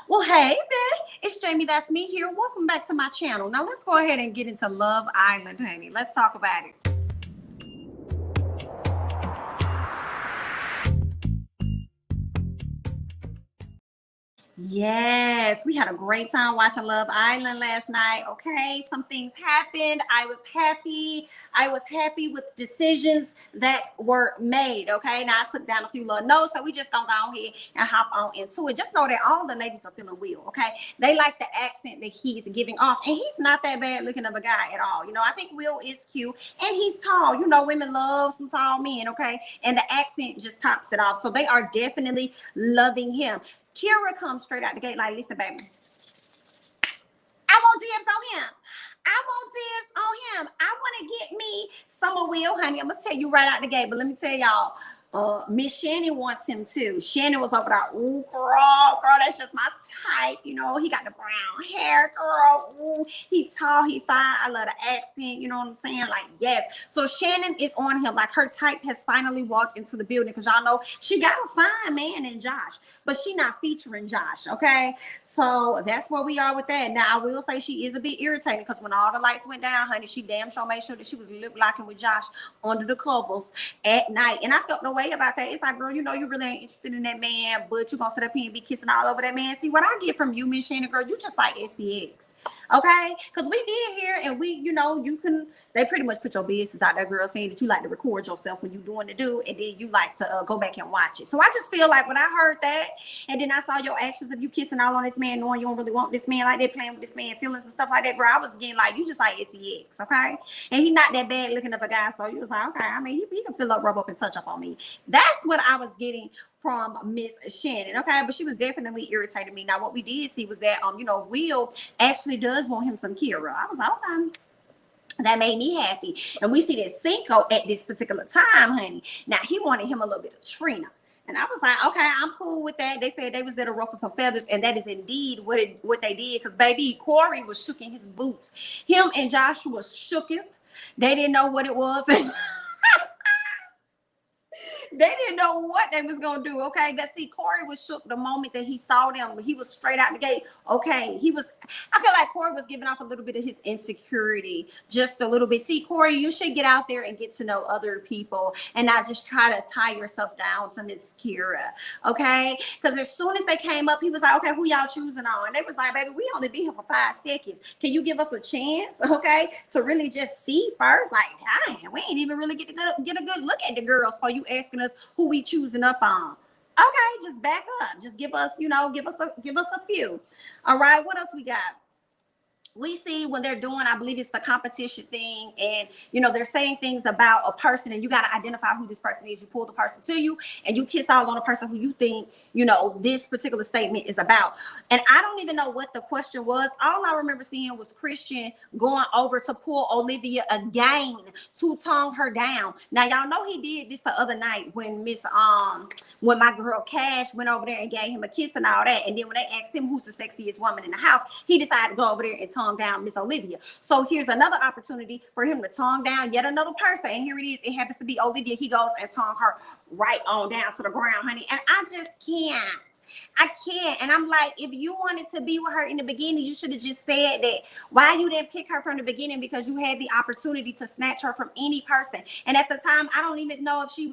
Well, hey, man, it's Jamie. That's me here. Welcome back to my channel. Now, let's go ahead and get into Love Island, honey. Let's talk about it. Yes, we had a great time watching Love Island last night. Okay, some things happened. I was happy. I was happy with decisions that were made. Okay, now I took down a few little notes, so we just gonna go ahead and hop on into it. Just know that all the ladies are feeling Will. Okay, they like the accent that he's giving off, and he's not that bad looking of a guy at all. You know, I think Will is cute and he's tall. You know, women love some tall men. Okay, and the accent just tops it off. So they are definitely loving him. Kira comes straight out the gate like, listen, baby, I want dibs on him. I want dibs on him. I want to get me some of Will, honey. I'm going to tell you right out the gate, but let me tell y'all, Miss Shannon wants him too. Shannon was over there, ooh, girl, that's just my type. You know, he got the brown hair, girl. Ooh, he tall, he fine. I love the accent. You know what I'm saying? Like, yes. So Shannon is on him. Like, her type has finally walked into the building because y'all know she got a fine man in Josh, but she not featuring Josh. Okay, so that's where we are with that. Now, I will say she is a bit irritating because when all the lights went down, honey, she damn sure made sure that she was lip locking with Josh under the covers at night, and I felt no way about that. It's like, girl, you know you really ain't interested in that man, but you gonna sit up here and be kissing all over that man. See, what I get from you, Miss Shannon, girl, you just like SCX. Okay, because we did here, and we, you know, they pretty much put your business out there, girl, saying that you like to record yourself when you doing the do, and then you like to go back and watch it. So I just feel like when I heard that, and then I saw your actions of you kissing all on this man, knowing you don't really want this man like that, playing with this man feelings and stuff like that, girl, I was getting like, you just like SCX, okay? And he not that bad looking of a guy, so you was like, okay, I mean, he can fill up, rub up, and touch up on me. That's what I was getting from Miss Shannon, okay? But she was definitely irritating me. Now, what we did see was that, you know, Will actually does want him some Kira. I was like, okay. That made me happy. And we see that Cinco at this particular time, honey. Now, he wanted him a little bit of Trina. And I was like, okay, I'm cool with that. They said they was there to ruffle some feathers, and that is indeed what they did. Because, baby, Corey was shook in his boots. Him and Joshua shooketh. They didn't know what it was. They didn't know what they was gonna do. Okay, that see, Corey was shook the moment that he saw them. He was straight out the gate. Okay, I feel like Corey was giving off a little bit of his insecurity, just a little bit. See, Corey, you should get out there and get to know other people and not just try to tie yourself down to Miss Kira. Okay, because as soon as they came up, he was like, okay, who y'all choosing on? And they was like, baby, we only be here for 5 seconds. Can you give us a chance, okay, to really just see first? Like, dang, we ain't even really get a good look at the girls for you asking us who we choosing up on. Okay, just back up. Just give us, you know, give us a few. All right, what else we got? We see when they're doing, I believe it's the competition thing, and you know, they're saying things about a person, and you got to identify who this person is. You pull the person to you, and you kiss all on the person who you think, you know, this particular statement is about. And I don't even know what the question was. All I remember seeing was Christian going over to pull Olivia again to tongue her down. Now y'all know he did this the other night when when my girl Cash went over there and gave him a kiss and all that, and then when they asked him who's the sexiest woman in the house, he decided to go over there and tongue down Miss Olivia. So here's another opportunity for him to tongue down yet another person, and here it is. It happens to be Olivia. He goes and tongue her right on down to the ground, honey. And I just can't. I can't. And I'm like, if you wanted to be with her in the beginning, you should have just said that. Why you didn't pick her from the beginning? Because you had the opportunity to snatch her from any person. And at the time, I don't even know if she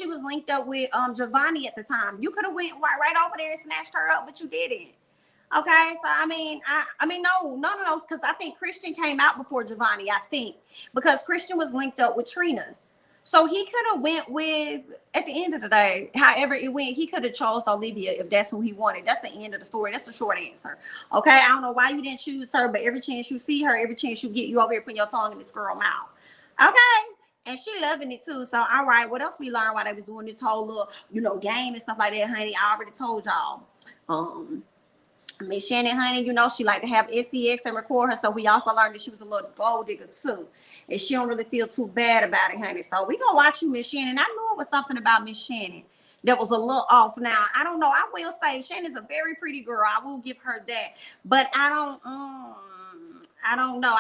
was linked up with Giovanni at the time. You could have went right over there and snatched her up, but you didn't. Okay, so I mean, no, because I think Christian came out before Giovanni, I think, because Christian was linked up with Trina. So he could have went with, at the end of the day, however it went, he could have chose Olivia if that's who he wanted. That's the end of the story. That's the short answer. Okay, I don't know why you didn't choose her, but every chance you see her, every chance you get, you over here putting your tongue in this girl's mouth. Okay. And she loving it too. So, all right, what else we learned while they was doing this whole little, you know, game and stuff like that, honey? I already told y'all. Miss Shannon, honey, you know, she like to have SCX and record her. So we also learned that she was a little gold digger too. And she don't really feel too bad about it, honey. So we gonna watch you, Miss Shannon. I knew it was something about Miss Shannon that was a little off. Now, I don't know. I will say Shannon's a very pretty girl. I will give her that. But I I don't know.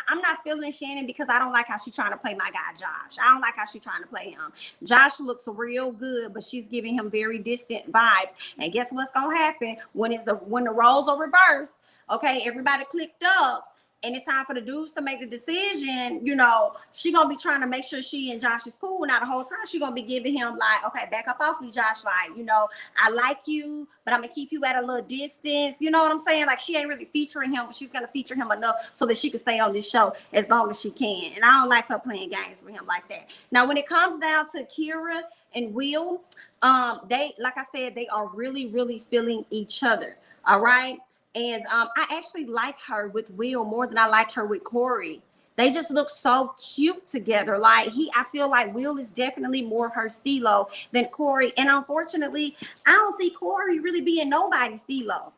I'm not feeling Shannon because I don't like how she's trying to play my guy, Josh. I don't like how she's trying to play him. Josh looks real good, but she's giving him very distant vibes. And guess what's going to happen when the roles are reversed? Okay, everybody clicked up. And it's time for the dudes to make the decision. You know, she gonna be trying to make sure she and Josh is cool. Now the whole time she gonna be giving him like, okay, back up off me, Josh. Like, you know, I like you, but I'm gonna keep you at a little distance. You know what I'm saying? Like, she ain't really featuring him, but she's gonna feature him enough so that she can stay on this show as long as she can. And I don't like her playing games with him like that. Now, when it comes down to Kira and Will, they, like I said, they are really, really feeling each other. All right. And I actually like her with Will more than I like her with Corey. They just look so cute together. Like I feel like Will is definitely more her stilo than Corey. And unfortunately, I don't see Corey really being nobody's stilo.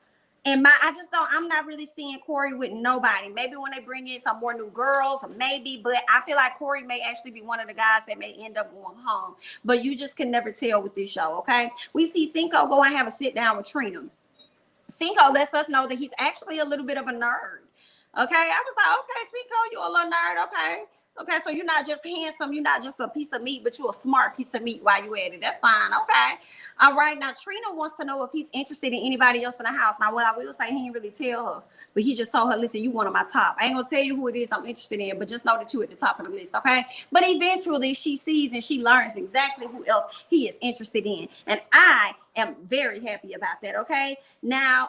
And I'm not really seeing Corey with nobody. Maybe when they bring in some more new girls, maybe, but I feel like Corey may actually be one of the guys that may end up going home. But you just can never tell with this show, okay? We see Cinco go and have a sit down with Trina. Cinco lets us know that he's actually a little bit of a nerd. Okay, I was like, okay, Cinco, you a little nerd. Okay, so you're not just handsome, you're not just a piece of meat, but you're a smart piece of meat while you at it. That's fine. Okay, all right. Now Trina wants to know if he's interested in anybody else in the house. Now, what I will say, he didn't really tell her, but he just told her, listen, you one of my top. I ain't gonna tell you who it is I'm interested in, but just know that you're at the top of the list. Okay, but eventually she sees and she learns exactly who else he is interested in, and I am very happy about that. Okay, now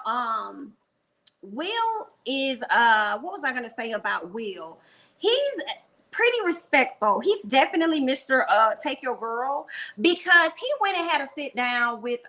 Will is what was I gonna say about Will? He's pretty respectful. He's definitely Mr. Take Your Girl, because he went and had a sit down with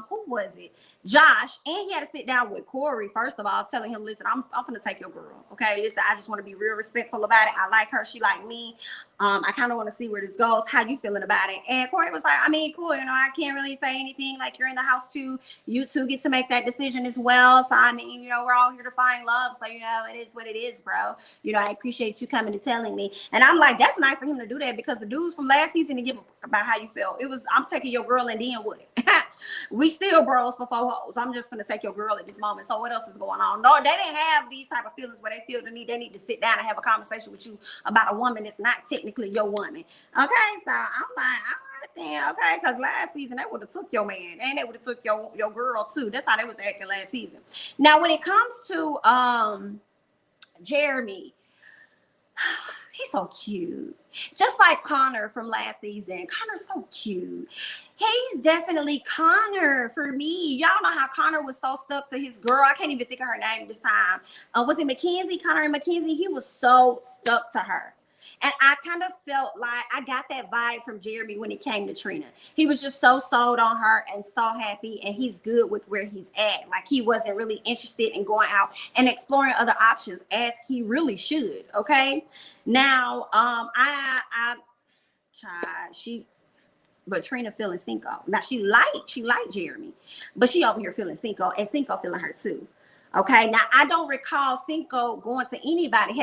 who was it? Josh, and he had to sit down with Corey, first of all, telling him, listen, I'm gonna take your girl. Okay, listen, I just want to be real respectful about it. I like her, she like me. I kind of want to see where this goes. How you feeling about it? And Corey was like, I mean, cool, you know, I can't really say anything. Like, you're in the house too. You two get to make that decision as well. So I mean, you know, we're all here to find love. So, you know, it is what it is, bro. You know, I appreciate you coming and telling me. And I'm like, that's nice for him to do that, because the dudes from last season didn't give a fuck about how you felt. It was, I'm taking your girl and then what? We still bros before hoes. I'm just gonna take your girl at this moment. So what else is going on? No, they didn't have these type of feelings where they feel the need. They need to sit down and have a conversation with you about a woman that's not technically your woman. Okay, so I'm like, all right then, okay, because last season they would have took your man and they would have took your girl too. That's how they was acting last season. Now, when it comes to Jeremy, he's so cute. Just like Connor from last season. Connor's so cute. He's definitely Connor for me. Y'all know how Connor was so stuck to his girl. I can't even think of her name this time. Was it Mackenzie? Connor and Mackenzie? He was so stuck to her. And I kind of felt like I got that vibe from Jeremy when it came to Trina. He was just so sold on her and so happy, and he's good with where he's at. Like, he wasn't really interested in going out and exploring other options as he really should. Okay. Now, but Trina feeling Cinco. Now she liked Jeremy, but she over here feeling Cinco, and Cinco feeling her too. Okay. Now, I don't recall Cinco going to anybody.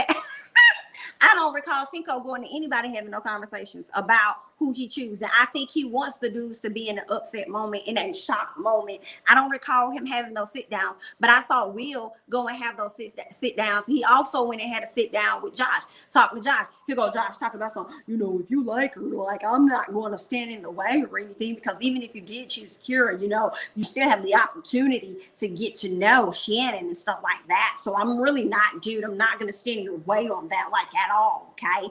I don't recall Cinco going to anybody having no conversations about who he chooses. And I think he wants the dudes to be in an upset moment, in a shock moment. I don't recall him having those sit downs, but I saw Will go and have those sit downs. He also went and had a sit down with Josh, talk to Josh. Here go Josh talking about something, you know, if you like her, like, I'm not going to stand in the way or anything, because even if you did choose Kira, you know, you still have the opportunity to get to know Shannon and stuff like that. So I'm really not, dude, I'm not going to stand in your way on that, like, at all. Okay.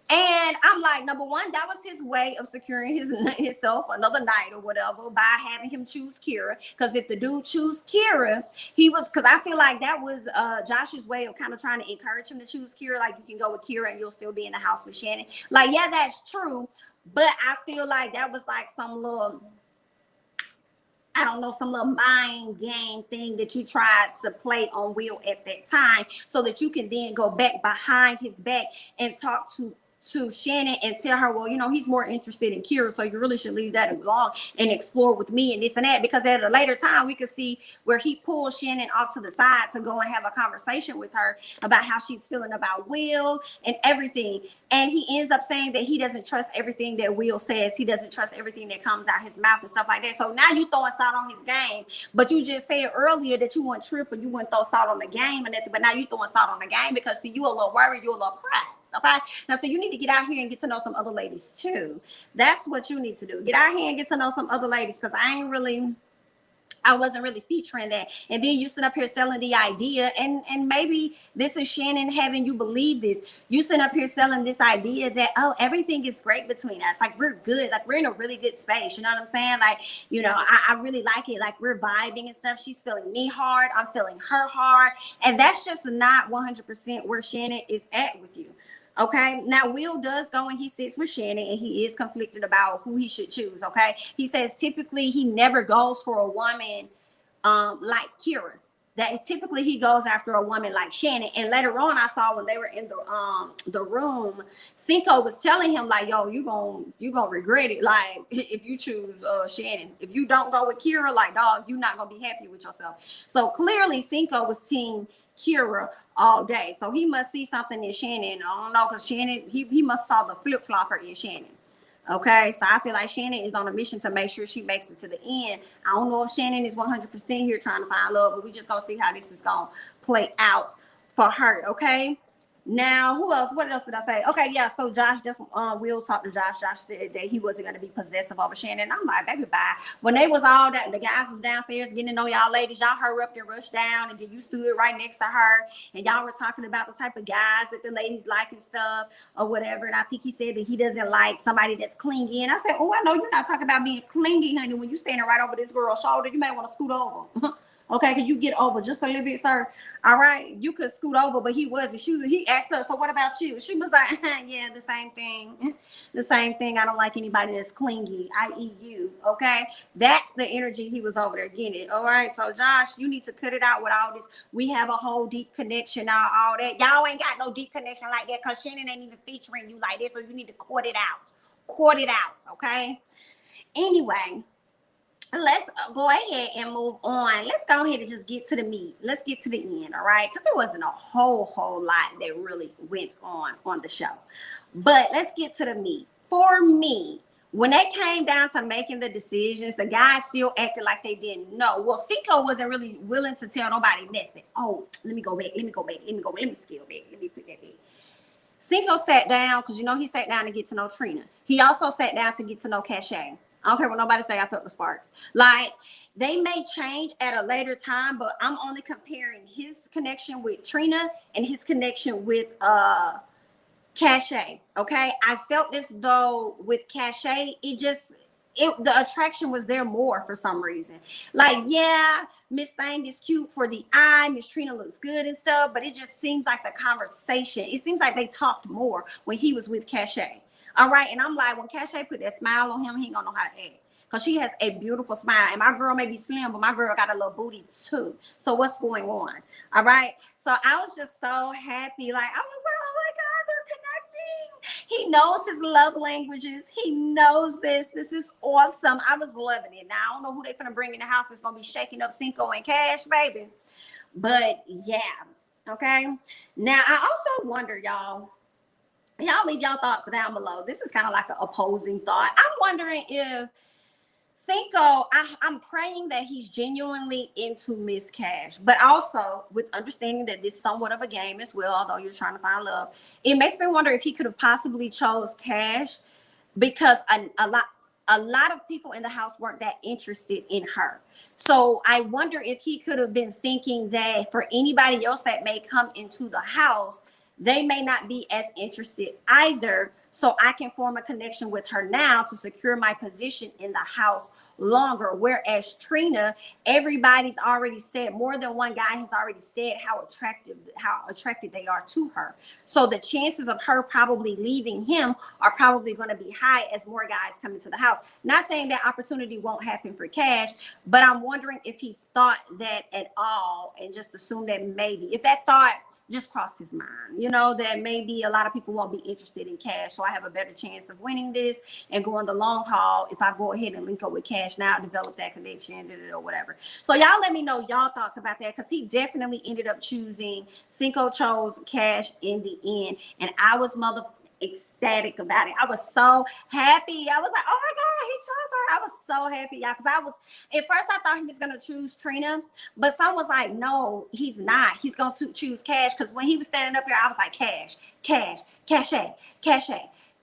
And I'm like, number one, that was his way of securing himself another night or whatever by having him choose Kira. Because if the dude choose Kira, because I feel like that was Josh's way of kind of trying to encourage him to choose Kira. Like, you can go with Kira and you'll still be in the house with Shannon. Like, yeah, that's true. But I feel like that was like some little, I don't know, some little mind game thing that you tried to play on Will at that time, so that you can then go back behind his back and talk to to Shannon and tell her, well, you know, he's more interested in Kira, so you really should leave that alone and explore with me and this and that. Because at a later time, we could see where he pulls Shannon off to the side to go and have a conversation with her about how she's feeling about Will and everything. And he ends up saying that he doesn't trust everything that Will says. He doesn't trust everything that comes out his mouth and stuff like that. So now you throwing salt on his game, but you just said earlier that you wouldn't trip or you wouldn't throw salt on the game or nothing. But now you throwing salt on the game because see, you a little worried, you a little pressed. Okay, now so you need to get out here and get to know some other ladies too. That's what you need to do. Get out here and get to know some other ladies, because I wasn't really featuring that. And then you sit up here selling the idea, and maybe this is Shannon having you believe this. You sit up here selling this idea that, oh, everything is great between us. Like, we're good. Like, we're in a really good space. You know what I'm saying? Like, you know, I really like it. Like, we're vibing and stuff. She's feeling me hard. I'm feeling her hard. And that's just not 100% where Shannon is at with you. Okay, now Will does go and he sits with Shannon, and he is conflicted about who he should choose. Okay, he says typically he never goes for a woman like Kira. That typically he goes after a woman like Shannon. And later on, I saw when they were in the room, Cinco was telling him like, yo, you gonna regret it. Like, if you choose Shannon, if you don't go with Kira, like, dog, you're not gonna be happy with yourself. So clearly Cinco was team Kira all day. So he must see something in Shannon. I don't know, because Shannon, he must saw the flip-flopper in Shannon. Okay, so I feel like Shannon is on a mission to make sure she makes it to the end. I don't know if Shannon is 100% here trying to find love, but we just gonna see how this is gonna play out for her. Okay, now who else? What else did I say? Okay, yeah. So Josh, just Will talked to Josh. Josh said that he wasn't gonna be possessive over Shannon. I'm like, baby, bye. When they was all that, the guys was downstairs getting to know y'all ladies. Y'all hurry up and rush down, and then you stood right next to her, and y'all were talking about the type of guys that the ladies like and stuff or whatever. And I think he said that he doesn't like somebody that's clingy. And I said, oh, I know you're not talking about being clingy, honey. When you standing right over this girl's shoulder, you may want to scoot over. Okay, can you get over just a little bit, sir? All right, you could scoot over, but he wasn't. He asked her, so what about you? She was like, yeah, the same thing. The same thing. I don't like anybody that's clingy, i.e. you, okay? That's the energy he was over there getting. All right, so Josh, you need to cut it out with all this. We have a whole deep connection, all that. Y'all ain't got no deep connection like that, because Shannon ain't even featuring you like this, so you need to cut it out. Cut it out, okay? Anyway, let's go ahead and move on. Let's go ahead and just get to the meat. Let's get to the end, all right? Because there wasn't a whole lot that really went on the show. But let's get to the meat. For me, when they came down to making the decisions, the guys still acted like they didn't know. Well, Cinco wasn't really willing to tell nobody nothing. Oh, let me scale back. Let me put that back. Cinco sat down because, you know, he sat down to get to know Trina. He also sat down to get to know CASHAPP. I don't care what nobody say, I felt the sparks. Like, they may change at a later time, but I'm only comparing his connection with Trina and his connection with CASHAPP. Okay, I felt as though with CASHAPP, the attraction was there more for some reason. Like, yeah, Miss Thing is cute for the eye, Miss Trina looks good and stuff, but it just seems like the conversation, it seems like they talked more when he was with CASHAPP. All right, and I'm like, when CASHAPP put that smile on him, he ain't gonna know how to act, because she has a beautiful smile. And my girl may be slim, but my girl got a little booty too. So what's going on? All right, so I was just so happy. Like, I was like, oh my God, they're connecting. He knows his love languages. He knows this. This is awesome. I was loving it. Now, I don't know who they're gonna bring in the house that's gonna be shaking up Cinco and Cash, baby. But yeah, okay. Now, I also wonder, y'all leave y'all thoughts down below. This is kind of like an opposing thought. I'm wondering if Cinco, I'm praying that he's genuinely into Miss Cash, but also with understanding that this is somewhat of a game as well, although you're trying to find love. It makes me wonder if he could have possibly chose Cash because a lot of people in the house weren't that interested in her. So I wonder if he could have been thinking that for anybody else that may come into the house, they may not be as interested either. So I can form a connection with her now to secure my position in the house longer. Whereas Trina, everybody's already said, more than one guy has already said how attracted they are to her. So the chances of her probably leaving him are probably going to be high as more guys come into the house. Not saying that opportunity won't happen for Cash, but I'm wondering if he thought that at all and just assumed that maybe. If that thought just crossed his mind, you know, that maybe a lot of people won't be interested in cash. So I have a better chance of winning this and going the long haul if I go ahead and link up with Cash now, develop that connection, or whatever. So y'all let me know y'all thoughts about that, because he definitely ended up choosing, Cinco chose Cash in the end. And I was ecstatic about it. I was so happy. I was like, oh my God, he chose her. I was so happy, y'all, because at first I thought he was going to choose Trina, but some was like, no, he's not. He's going to choose Cash, because when he was standing up here, I was like, Cash, Cash, Cash, Cash,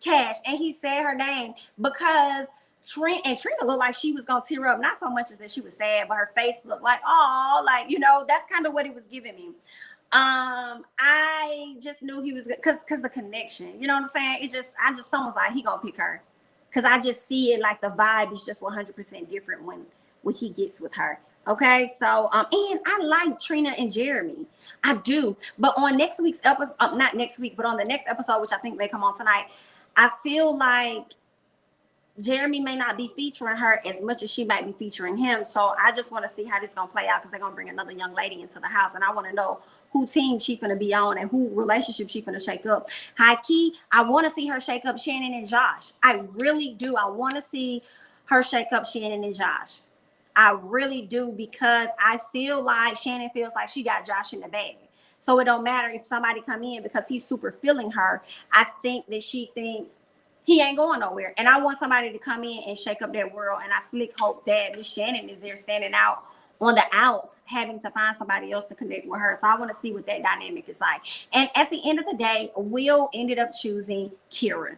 Cash. And he said her name because Trina looked like she was going to tear up. Not so much as that she was sad, but her face looked like, oh, like, you know, that's kind of what it was giving me. I just knew he was, because the connection, you know what I'm saying? I just someone's like, he gonna pick her, because I just see it like the vibe is just 100% different when he gets with her. Okay, so and I like Trina and Jeremy, I do. But on next week's episode, not next week, but on the next episode, which I think may come on tonight, I feel like Jeremy may not be featuring her as much as she might be featuring him. So I just want to see how this is going to play out, because they're going to bring another young lady into the house. And I want to know who team she finna be on and who relationship she finna shake up. High key, I want to see her shake up Shannon and Josh. I really do. I want to see her shake up Shannon and Josh. I really do, because I feel like Shannon feels like she got Josh in the bag. So it don't matter if somebody come in, because he's super feeling her. I think that she thinks he ain't going nowhere. And I want somebody to come in and shake up that world. And I slick hope that Miss Shannon is there standing out on the outs, having to find somebody else to connect with her. So I want to see what that dynamic is like. And at the end of the day, Will ended up choosing Kira.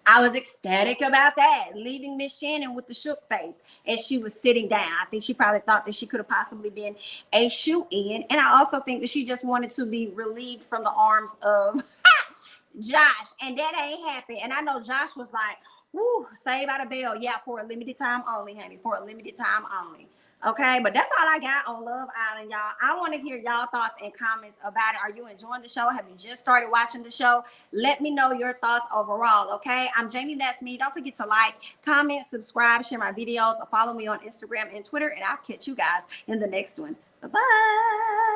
I was ecstatic about that, leaving Miss Shannon with the shook face as she was sitting down. I think she probably thought that she could have possibly been a shoe-in. And I also think that she just wanted to be relieved from the arms of Josh, and that ain't happened. And I know Josh was like, woo, Saved by the Bell. Yeah, for a limited time only, honey. For a limited time only. Okay, but that's all I got on Love Island, y'all. I want to hear y'all thoughts and comments about it. Are you enjoying the show? Have you just started watching the show? Let me know your thoughts overall, okay? I'm Jamie, that's me. Don't forget to like, comment, subscribe, share my videos, or follow me on Instagram and Twitter, and I'll catch you guys in the next one. Bye-bye.